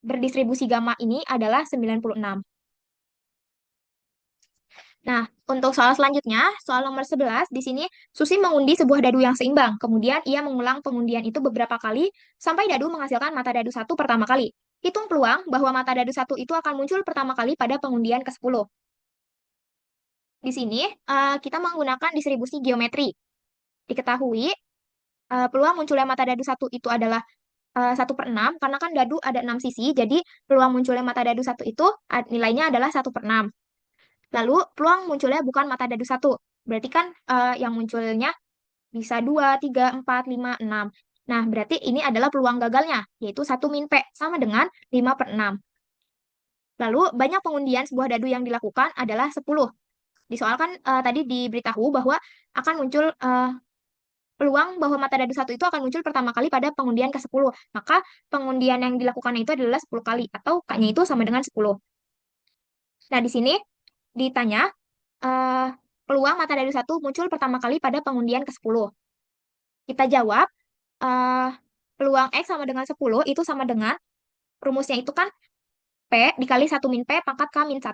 Speaker 1: berdistribusi gamma ini adalah 96. Nah, untuk soal selanjutnya, soal nomor 11, di sini Susi mengundi sebuah dadu yang seimbang. Kemudian ia mengulang pengundian itu beberapa kali sampai dadu menghasilkan mata dadu 1 pertama kali. Hitung peluang bahwa mata dadu 1 itu akan muncul pertama kali pada pengundian ke-10. Di sini kita menggunakan distribusi geometri. Diketahui peluang munculnya mata dadu 1 itu adalah 1 per 6, karena kan dadu ada 6 sisi, jadi peluang munculnya mata dadu 1 itu nilainya adalah 1 per 6. Lalu peluang munculnya bukan mata dadu 1, berarti kan yang munculnya bisa 2, 3, 4, 5, 6. Nah, berarti ini adalah peluang gagalnya, yaitu 1 min P, sama dengan 5 per 6. Lalu, banyak pengundian sebuah dadu yang dilakukan adalah 10. Di soal kan tadi diberitahu bahwa akan muncul peluang bahwa mata dadu 1 itu akan muncul pertama kali pada pengundian ke-10. Maka pengundian yang dilakukan itu adalah 10 kali, atau K-nya itu sama dengan 10. Nah, di sini ditanya, peluang mata dadu 1 muncul pertama kali pada pengundian ke-10. Kita jawab, peluang X sama dengan 10 itu sama dengan, rumusnya itu kan P dikali 1 min P pangkat K min 1.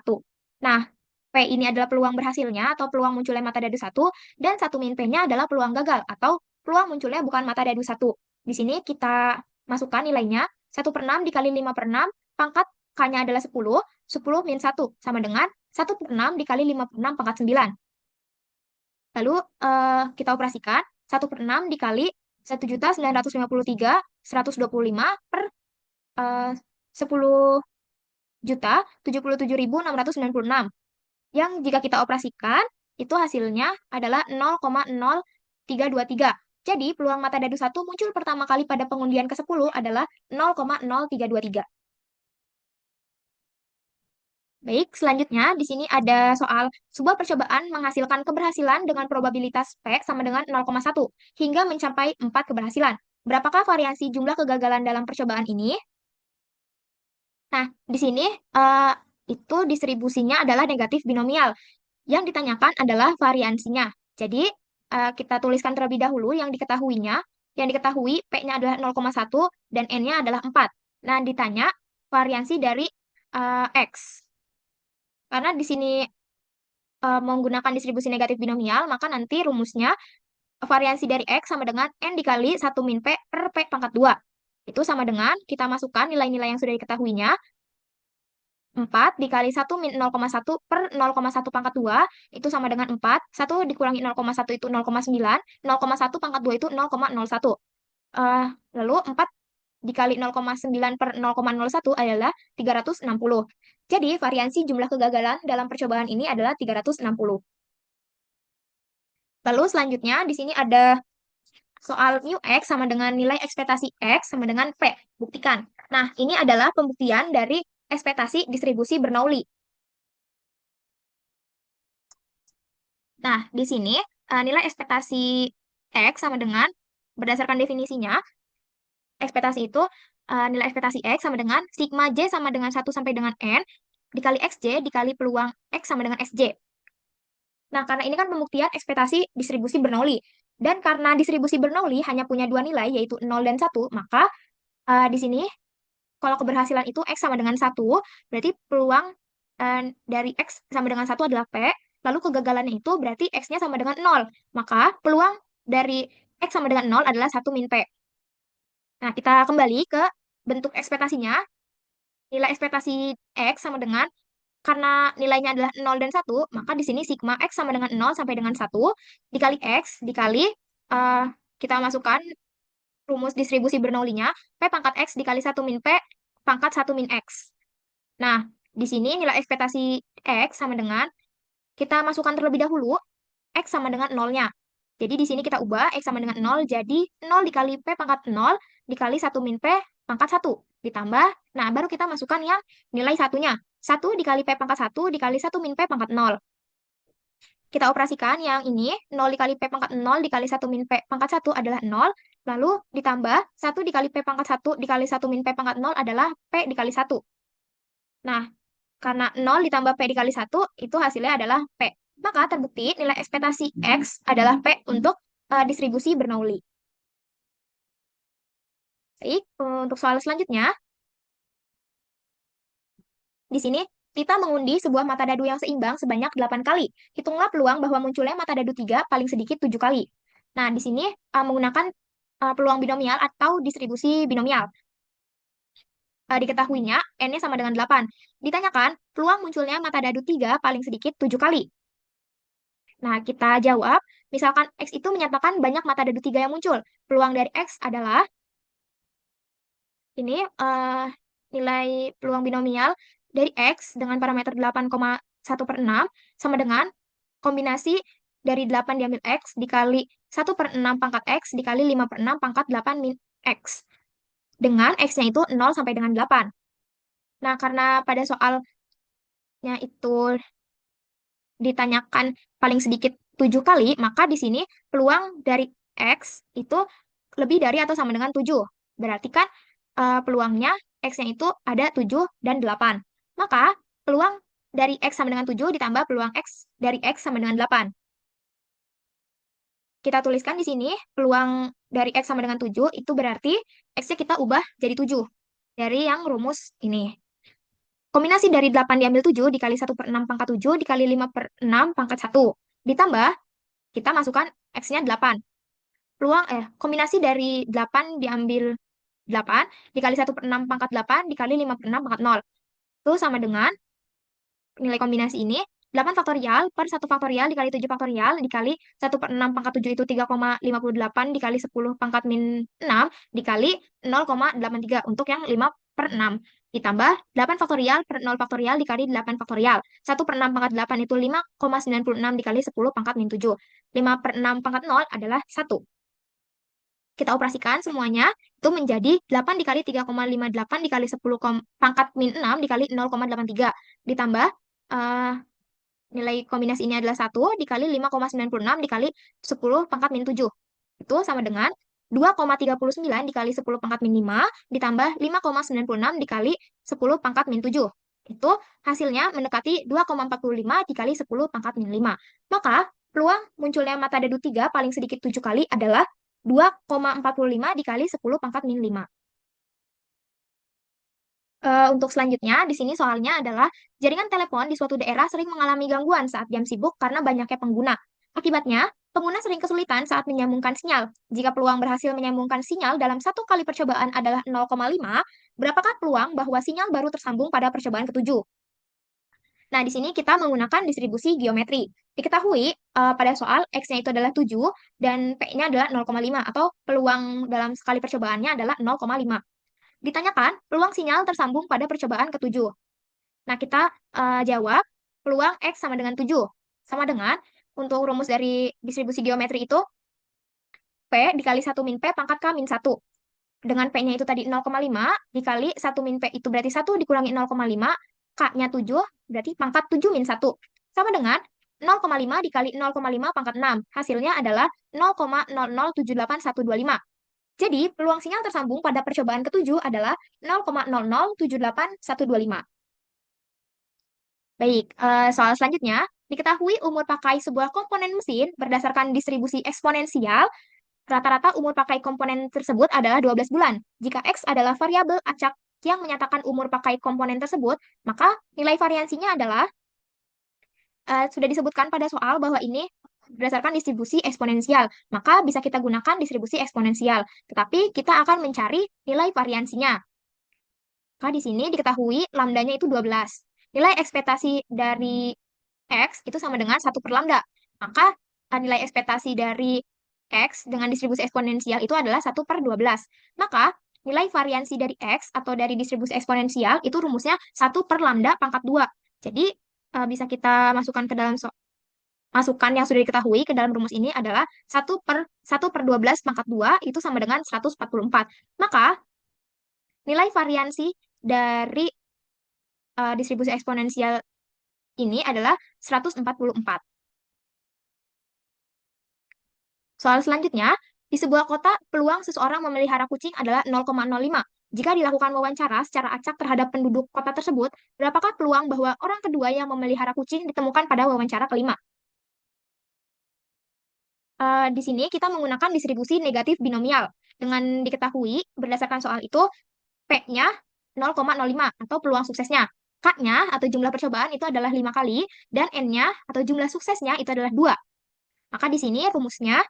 Speaker 1: Nah, P ini adalah peluang berhasilnya atau peluang munculnya mata dadu 1, dan 1 min P-nya adalah peluang gagal atau peluang munculnya bukan mata dadu 1. Di sini kita masukkan nilainya, 1 per 6 dikali 5 per 6, pangkat K-nya adalah 10, 10 min 1, sama dengan 1 per 6 dikali 5 per 6 pangkat 9. Lalu kita operasikan, 1 per 6 dikali 1.953.125 per 10.077.696. Yang jika kita operasikan, itu hasilnya adalah 0,0323. Jadi, peluang mata dadu 1 muncul pertama kali pada pengundian ke-10 adalah 0,0323. Baik, selanjutnya di sini ada soal sebuah percobaan menghasilkan keberhasilan dengan probabilitas P sama dengan 0,1 hingga mencapai 4 keberhasilan. Berapakah variasi jumlah kegagalan dalam percobaan ini? Nah, di sini itu distribusinya adalah negatif binomial. Yang ditanyakan adalah variansinya. Jadi, kita tuliskan terlebih dahulu yang diketahuinya. Yang diketahui P-nya adalah 0,1 dan N-nya adalah 4. Nah, ditanya variansi dari X. Karena di sini menggunakan distribusi negatif binomial, maka nanti rumusnya variansi dari X sama dengan N dikali 1 min P per P pangkat 2. Itu sama dengan kita masukkan nilai-nilai yang sudah diketahuinya. 4 dikali 1 min 0,1 per 0,1 pangkat 2 itu sama dengan 4. 1 dikurangi 0,1 itu 0,9. 0,1 pangkat 2 itu 0,01. Lalu 4 dikali 0,9 per 0,01 adalah 360. Jadi variansi jumlah kegagalan dalam percobaan ini adalah 360. Lalu selanjutnya di sini ada soal mu X sama dengan nilai ekspektasi X sama dengan P. Buktikan. Nah, ini adalah pembuktian dari ekspektasi distribusi Bernoulli. Nah, di sini nilai ekspektasi X sama dengan, berdasarkan definisinya, ekspektasi itu, nilai ekspektasi X sama dengan sigma J sama dengan 1 sampai dengan N, dikali XJ, dikali peluang X sama dengan SJ. Nah, karena ini kan pembuktian ekspektasi distribusi Bernoulli. Dan karena distribusi Bernoulli hanya punya dua nilai, yaitu 0 dan 1, maka di sini kalau keberhasilan itu X sama dengan 1, berarti peluang dari X sama dengan 1 adalah P, lalu kegagalannya itu berarti X-nya sama dengan 0. Maka peluang dari X sama dengan 0 adalah 1 min P. Nah, kita kembali ke bentuk ekspektasinya. Nilai ekspektasi X sama dengan, karena nilainya adalah 0 dan 1, maka di sini sigma X sama dengan 0 sampai dengan 1, dikali X, dikali, eh, kita masukkan rumus distribusi Bernoulli-nya, P pangkat X dikali 1 min P pangkat 1 min X. Nah, di sini nilai ekspektasi X sama dengan, kita masukkan terlebih dahulu, X sama dengan 0-nya. Jadi di sini kita ubah X sama dengan 0, jadi 0 dikali P pangkat 0 dikali 1 min P pangkat 1. Ditambah, nah baru kita masukkan yang nilai satunya. 1 dikali P pangkat 1 dikali 1 min P pangkat 0. Kita operasikan yang ini, 0 dikali P pangkat 0 dikali 1 min P pangkat 1 adalah 0, lalu ditambah 1 dikali P pangkat 1 dikali 1 min P pangkat 0 adalah P dikali 1. Nah, karena 0 ditambah P dikali 1, itu hasilnya adalah P. Maka terbukti nilai ekspektasi X adalah P untuk distribusi Bernoulli. Baik, untuk soal selanjutnya, di sini kita mengundi sebuah mata dadu yang seimbang sebanyak 8 kali. Hitunglah peluang bahwa munculnya mata dadu 3 paling sedikit 7 kali. Nah, di sini menggunakan peluang binomial atau distribusi binomial. Diketahuinya N-nya sama dengan 8. Ditanyakan, peluang munculnya mata dadu 3 paling sedikit 7 kali. Nah, kita jawab, misalkan X itu menyatakan banyak mata dadu 3 yang muncul. Peluang dari X adalah, ini nilai peluang binomial dari X dengan parameter 8,1/6 sama dengan kombinasi dari 8 diambil X dikali 1/6 pangkat X dikali 5/6 pangkat 8 min X. Dengan X-nya itu 0 sampai dengan 8. Nah, karena pada soalnya itu ditanyakan paling sedikit 7 kali, maka di sini peluang dari X itu lebih dari atau sama dengan 7. Berarti kan peluangnya X-nya itu ada 7 dan 8. Maka peluang dari X sama dengan 7 ditambah peluang X dari X sama dengan 8. Kita tuliskan di sini peluang dari X sama dengan 7 itu berarti X-nya kita ubah jadi 7. Dari yang rumus ini. Kombinasi dari 8 diambil 7 dikali 1/6 pangkat 7 dikali 5/6 pangkat 1. Ditambah, kita masukkan X-nya 8. Kombinasi dari 8 diambil 8 dikali 1/6 pangkat 8 dikali 5/6 pangkat 0. Itu sama dengan nilai kombinasi ini, 8 faktorial per 1 faktorial dikali 7 faktorial dikali 1/6 pangkat 7 itu 3,58 dikali 10 pangkat min 6 dikali 0,83 untuk yang 5/6. Ditambah 8 faktorial per 0 faktorial dikali 8 faktorial. 1/6 pangkat 8 itu 5,96 dikali 10 pangkat min 7. 5/6 pangkat 0 adalah 1. Kita operasikan semuanya, itu menjadi 8 dikali 3,58 dikali 10 pangkat min 6 dikali 0,83. Ditambah, nilai kombinasi ini adalah 1 dikali 5,96 dikali 10 pangkat min 7. Itu sama dengan 2,39 dikali 10 pangkat min 5 ditambah 5,96 dikali 10 pangkat min 7. Itu hasilnya mendekati 2,45 dikali 10 pangkat min 5. Maka peluang munculnya mata dadu 3 paling sedikit 7 kali adalah 2,45 dikali 10 pangkat min 5. Untuk selanjutnya, di sini soalnya adalah jaringan telepon di suatu daerah sering mengalami gangguan saat jam sibuk karena banyaknya pengguna. Akibatnya, pengguna sering kesulitan saat menyambungkan sinyal. Jika peluang berhasil menyambungkan sinyal dalam satu kali percobaan adalah 0,5, berapakah peluang bahwa sinyal baru tersambung pada percobaan ketujuh? Nah, di sini kita menggunakan distribusi geometri. Diketahui pada soal X-nya itu adalah 7 dan P-nya adalah 0,5 atau peluang dalam sekali percobaannya adalah 0,5. Ditanyakan peluang sinyal tersambung pada percobaan ketujuh. Nah, kita jawab peluang X sama dengan 7. Sama dengan untuk rumus dari distribusi geometri itu, P dikali 1 min P pangkat K min 1. Dengan P-nya itu tadi 0,5 dikali 1 min P itu berarti 1 dikurangi 0,5, K-nya 7, berarti pangkat 7 min 1. Sama dengan 0,5 dikali 0,5 pangkat 6. Hasilnya adalah 0,0078125. Jadi, peluang sinyal tersambung pada percobaan ketujuh adalah 0,0078125. Baik, soal selanjutnya, diketahui umur pakai sebuah komponen mesin berdasarkan distribusi eksponensial. Rata-rata umur pakai komponen tersebut adalah 12 bulan. Jika X adalah variabel acak yang menyatakan umur pakai komponen tersebut, maka nilai variansinya adalah, sudah disebutkan pada soal bahwa ini berdasarkan distribusi eksponensial. Maka bisa kita gunakan distribusi eksponensial. Tetapi kita akan mencari nilai variansinya. Maka di sini diketahui lambdanya itu 12. Nilai ekspektasi dari X itu sama dengan 1 per lambda. Maka nilai ekspektasi dari X dengan distribusi eksponensial itu adalah 1 per 12. Maka nilai variansi dari X atau dari distribusi eksponensial itu rumusnya 1 per lambda pangkat 2. Jadi bisa kita masukkan ke dalam masukan yang sudah diketahui ke dalam rumus ini adalah 1 per 12 pangkat 2 itu sama dengan 144. Maka nilai variansi dari distribusi eksponensial ini adalah 144. Soal selanjutnya, di sebuah kota, peluang seseorang memelihara kucing adalah 0,05. Jika dilakukan wawancara secara acak terhadap penduduk kota tersebut, berapakah peluang bahwa orang kedua yang memelihara kucing ditemukan pada wawancara kelima? Di sini kita menggunakan distribusi negatif binomial. Dengan diketahui, berdasarkan soal itu, P-nya 0,05 atau peluang suksesnya. K-nya atau jumlah percobaan itu adalah 5 kali, dan N-nya atau jumlah suksesnya itu adalah 2. Maka di sini rumusnya,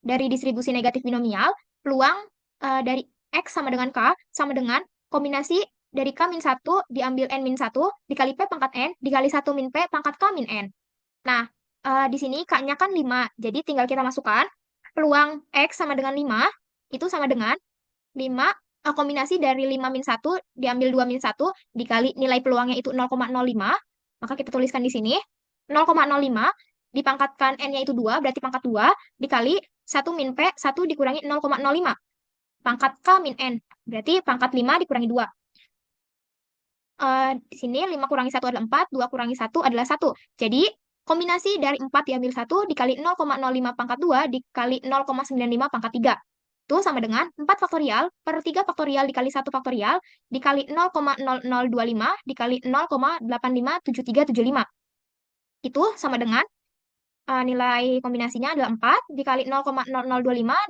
Speaker 1: dari distribusi negatif binomial, peluang dari X sama dengan K sama dengan kombinasi dari K min 1 diambil N min 1 dikali P pangkat N dikali 1 min P pangkat K min N. Nah, di sini K-nya kan 5, jadi tinggal kita masukkan peluang X sama dengan 5, itu sama dengan 5 kombinasi dari 5 min 1 diambil 2 min 1 dikali nilai peluangnya itu 0,05, maka kita tuliskan di sini 0,05 dipangkatkan N-nya itu 2, berarti pangkat 2, dikali 1 min P, 1 dikurangi 0,05. Pangkat K min N, berarti pangkat 5 dikurangi 2. Di sini 5 kurangi 1 adalah 4, 2 kurangi 1 adalah 1. Jadi, kombinasi dari 4 diambil 1 dikali 0,05 pangkat 2 dikali 0,95 pangkat 3. Itu sama dengan 4 faktorial per 3 faktorial dikali 1 faktorial dikali 0,0025 dikali 0,857375. Itu sama dengan nilai kombinasinya adalah 4 dikali 0,0025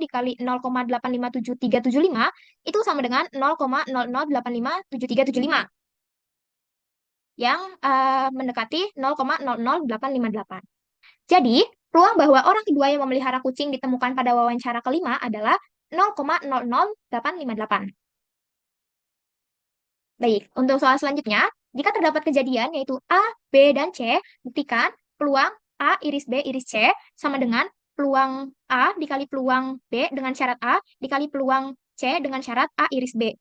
Speaker 1: dikali 0,857375 itu sama dengan 0,00857375 yang mendekati 0,00858. Jadi, peluang bahwa orang kedua yang memelihara kucing ditemukan pada wawancara kelima adalah 0,00858. Baik, untuk soal selanjutnya, jika terdapat kejadian yaitu A, B, dan C, buktikan peluang A iris B iris C sama dengan peluang A dikali peluang B dengan syarat A dikali peluang C dengan syarat A iris B.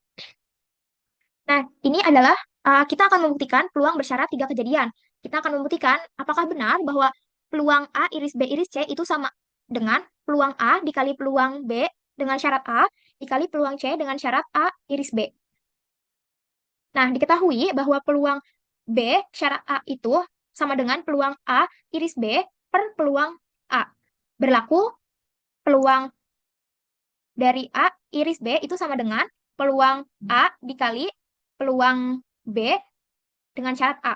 Speaker 1: Nah, ini adalah kita akan membuktikan peluang bersyarat 3 kejadian. Kita akan membuktikan apakah benar bahwa peluang A iris B iris C itu sama dengan peluang A dikali peluang B dengan syarat A dikali peluang C dengan syarat A iris B. Nah, diketahui bahwa peluang B syarat A itu sama dengan peluang A iris B per peluang A. Berlaku peluang dari A iris B itu sama dengan peluang A dikali peluang B dengan syarat A.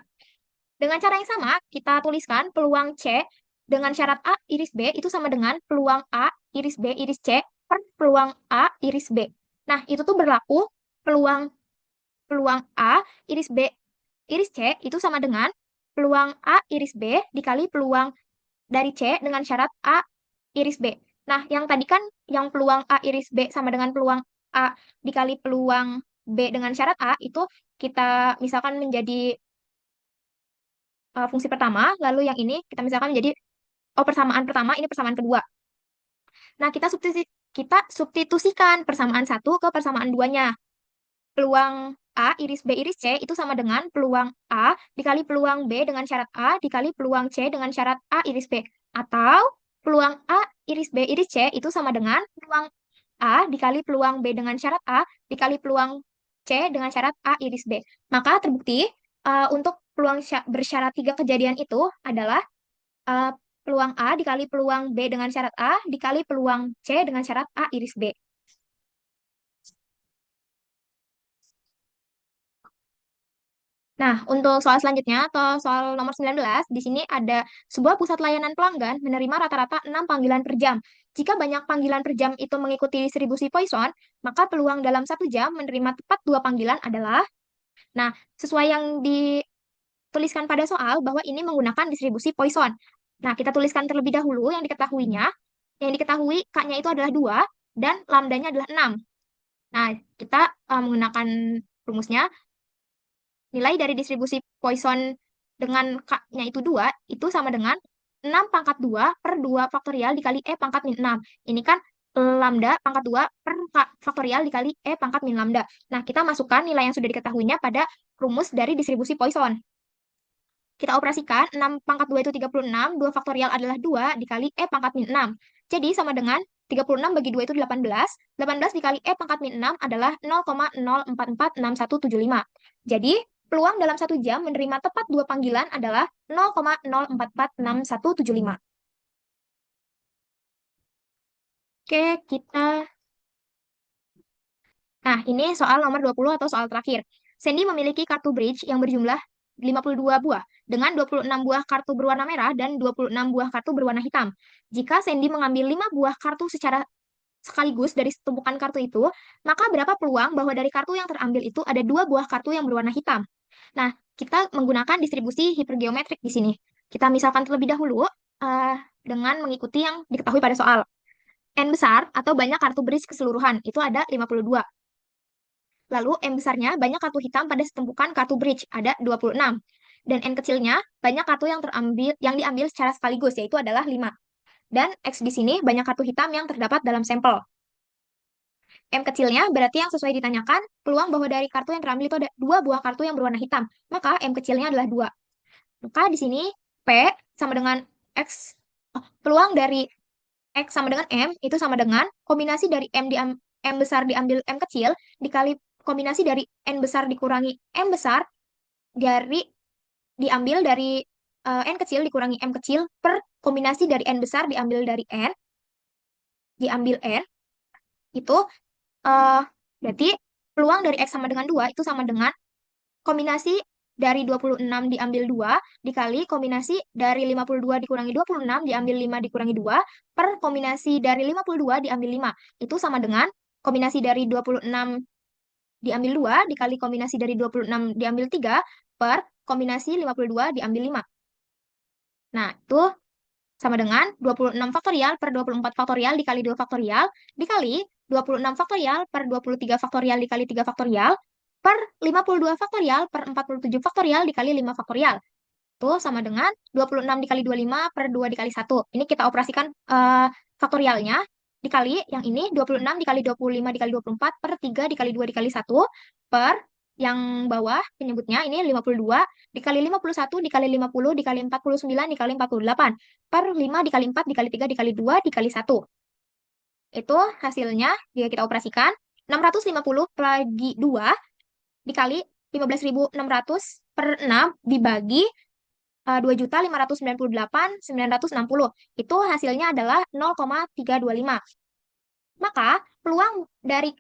Speaker 1: Dengan cara yang sama, kita tuliskan peluang C dengan syarat A iris B itu sama dengan peluang A iris B iris C per peluang A iris B. Nah, itu tuh berlaku peluang peluang A iris B iris C itu sama dengan peluang A iris B dikali peluang dari C dengan syarat A iris B. Nah, yang tadi kan yang peluang A iris B sama dengan peluang A dikali peluang B dengan syarat A itu kita misalkan menjadi fungsi pertama, lalu yang ini kita misalkan menjadi persamaan pertama, ini persamaan kedua. Nah, kita substitusikan persamaan satu ke persamaan duanya. Peluang A iris B iris C itu sama dengan peluang A dikali peluang B dengan syarat A dikali peluang C dengan syarat A iris B. Atau peluang A iris B iris C itu sama dengan peluang A dikali peluang B dengan syarat A dikali peluang C dengan syarat A iris B. Maka terbukti untuk peluang bersyarat tiga kejadian itu adalah eh, peluang A dikali peluang B dengan syarat A dikali peluang C dengan syarat A iris B. Nah, untuk soal selanjutnya atau soal nomor 19, di sini ada sebuah pusat layanan pelanggan menerima rata-rata 6 panggilan per jam. Jika banyak panggilan per jam itu mengikuti distribusi Poisson, maka peluang dalam satu jam menerima tepat dua panggilan adalah, nah, sesuai yang dituliskan pada soal bahwa ini menggunakan distribusi Poisson. Nah, kita tuliskan terlebih dahulu yang diketahuinya. Yang diketahui K-nya itu adalah 2 dan lambdanya adalah 6. Nah, kita menggunakan rumusnya nilai dari distribusi Poisson dengan K-nya itu 2, itu sama dengan 6 pangkat 2 per 2 faktorial dikali E pangkat min 6. Ini kan lambda pangkat 2 per K faktorial dikali E pangkat min lambda. Nah, kita masukkan nilai yang sudah diketahuinya pada rumus dari distribusi Poisson. Kita operasikan 6 pangkat 2 itu 36, 2 faktorial adalah 2 dikali E pangkat min 6. Jadi sama dengan 36 bagi 2 itu 18, 18 dikali E pangkat min 6 adalah 0,0446175. Jadi peluang dalam satu jam menerima tepat dua panggilan adalah 0,0446175. Oke, nah, ini soal nomor 20 atau soal terakhir. Sandy memiliki kartu bridge yang berjumlah 52 buah dengan 26 buah kartu berwarna merah dan 26 buah kartu berwarna hitam. Jika Sandy mengambil 5 buah kartu secara sekaligus dari tumpukan kartu itu, maka berapa peluang bahwa dari kartu yang terambil itu ada 2 buah kartu yang berwarna hitam? Nah, kita menggunakan distribusi hipergeometrik di sini. Kita misalkan terlebih dahulu eh, dengan mengikuti yang diketahui pada soal. N besar atau banyak kartu bridge keseluruhan, itu ada 52. Lalu M besarnya banyak kartu hitam pada setumpukan kartu bridge, ada 26. Dan N kecilnya banyak kartu yang diambil secara sekaligus, yaitu adalah 5. Dan X di sini banyak kartu hitam yang terdapat dalam sampel. M kecilnya berarti yang sesuai ditanyakan, peluang bahwa dari kartu yang terambil itu ada 2 buah kartu yang berwarna hitam. Maka M kecilnya adalah 2. Maka di sini P sama dengan X, peluang dari X sama dengan M itu sama dengan kombinasi dari M besar diambil M kecil dikali kombinasi dari N besar dikurangi M besar dari diambil dari N kecil dikurangi M kecil per kombinasi dari N besar diambil dari N diambil N itu eh, berarti peluang dari X sama dengan 2 itu sama dengan kombinasi dari 26 diambil 2 dikali kombinasi dari 52 dikurangi 26 diambil 5 dikurangi 2 per kombinasi dari 52 diambil 5. Itu sama dengan kombinasi dari 26 diambil 2 dikali kombinasi dari 26 diambil 3 per kombinasi 52 diambil 5. Nah, itu sama dengan 26 faktorial per 24 faktorial dikali 2 faktorial dikali 26 faktorial per 23 faktorial dikali 3 faktorial per 52 faktorial per 47 faktorial dikali 5 faktorial. Itu sama dengan 26 dikali 25 per 2 dikali 1. Ini kita operasikan faktorialnya dikali yang ini 26 dikali 25 dikali 24 per 3 dikali 2 dikali 1 per yang bawah penyebutnya ini 52 dikali 51 dikali 50 dikali 49 dikali 48 per 5 dikali 4 dikali 3 dikali 2 dikali 1. Itu hasilnya jika kita operasikan 650 bagi 2 dikali 15.600 per 6 dibagi 2.598.960. Itu hasilnya adalah 0,325. Maka peluang dari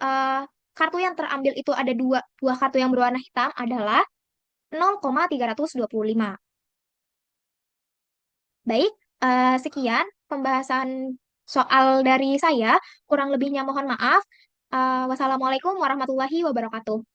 Speaker 1: eh, kartu yang terambil itu ada 2 buah kartu yang berwarna hitam adalah 0,325. Baik, sekian pembahasan soal dari saya. Kurang lebihnya mohon maaf. Wassalamualaikum warahmatullahi wabarakatuh.